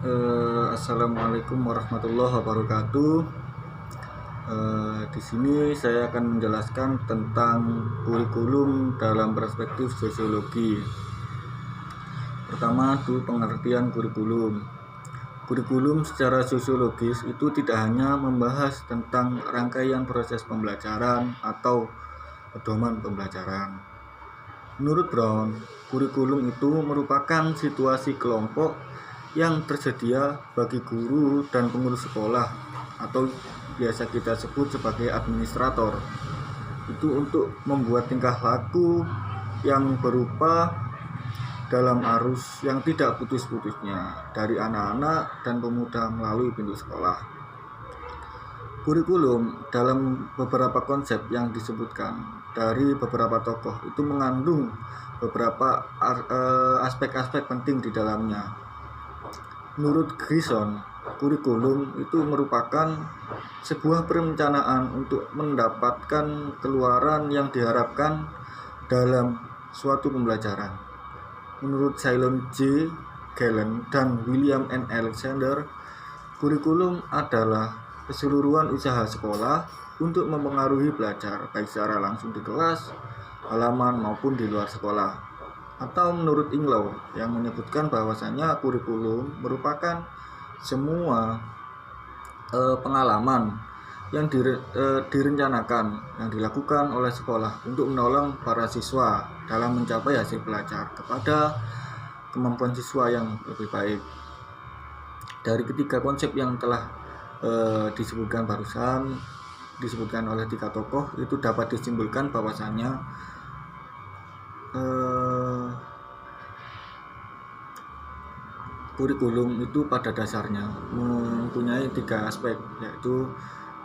Assalamualaikum warahmatullahi wabarakatuh. Di sini saya akan menjelaskan tentang kurikulum dalam perspektif sosiologi. Pertama, itu pengertian kurikulum. Kurikulum secara sosiologis itu tidak hanya membahas tentang rangkaian proses pembelajaran atau pedoman pembelajaran. Menurut Brown, kurikulum itu merupakan situasi kelompok yang tersedia bagi guru dan pengurus sekolah atau biasa kita sebut sebagai administrator itu untuk membuat tingkah laku yang berupa dalam arus yang tidak putus-putusnya dari anak-anak dan pemuda melalui pintu sekolah. Kurikulum dalam beberapa konsep yang disebutkan dari beberapa tokoh itu mengandung beberapa aspek-aspek penting di dalamnya. Menurut Grison, kurikulum itu merupakan sebuah perencanaan untuk mendapatkan keluaran yang diharapkan dalam suatu pembelajaran. Menurut Ceylon J. Gallen dan William N. Alexander, kurikulum adalah keseluruhan usaha sekolah untuk mempengaruhi belajar baik secara langsung di kelas, halaman maupun di luar sekolah. Atau menurut Inglow yang menyebutkan bahwasanya kurikulum merupakan semua pengalaman yang direncanakan yang dilakukan oleh sekolah untuk menolong para siswa dalam mencapai hasil belajar kepada kemampuan siswa yang lebih baik. Dari ketiga konsep yang telah disebutkan barusan, disebutkan oleh tiga tokoh, itu dapat disimpulkan bahwasanya kurikulum itu pada dasarnya mempunyai tiga aspek, yaitu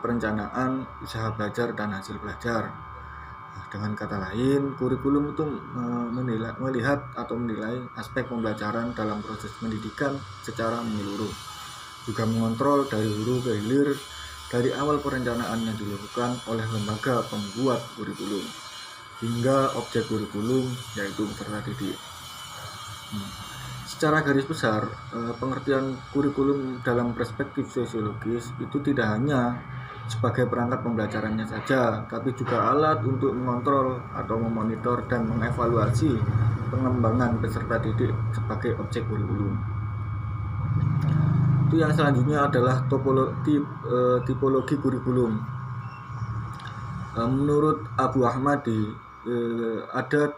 perencanaan, usaha belajar, dan hasil belajar. Dengan kata lain, kurikulum itu melihat atau menilai aspek pembelajaran dalam proses pendidikan secara menyeluruh, juga mengontrol dari hulu ke hilir dari awal perencanaan yang dilakukan oleh lembaga pembuat kurikulum hingga objek kurikulum, yaitu peserta didik. Secara garis besar, pengertian kurikulum dalam perspektif sosiologis itu tidak hanya sebagai perangkat pembelajarannya saja, tapi juga alat untuk mengontrol atau memonitor dan mengevaluasi pengembangan peserta didik sebagai objek kurikulum. Itu yang selanjutnya adalah tipologi kurikulum. Menurut Abu Ahmadi, ada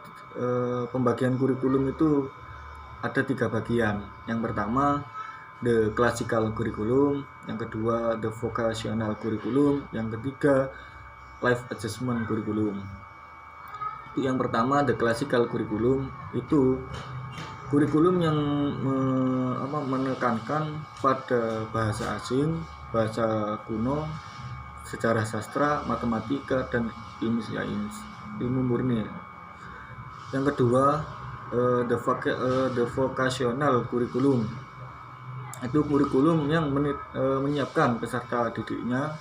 pembagian kurikulum itu ada tiga bagian. Yang pertama, the classical curriculum, yang kedua the vocational curriculum, yang ketiga life adjustment curriculum. Itu yang pertama, the classical curriculum, itu kurikulum yang menekankan pada bahasa asing, bahasa kuno, sejarah sastra, matematika, dan ilmu murni. Yang kedua, the vocational curriculum, itu kurikulum yang menyiapkan peserta didiknya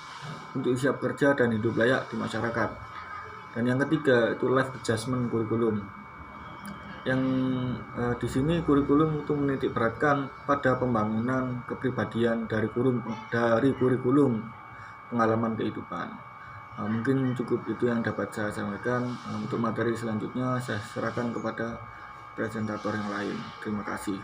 untuk siap kerja dan hidup layak di masyarakat. Dan yang ketiga itu life adjustment curriculum, yang di sini kurikulum itu menitik beratkan pada pembangunan kepribadian dari kurikulum pengalaman kehidupan. Mungkin cukup itu yang dapat saya sampaikan. Untuk materi selanjutnya saya serahkan kepada presentator yang lain. Terima kasih.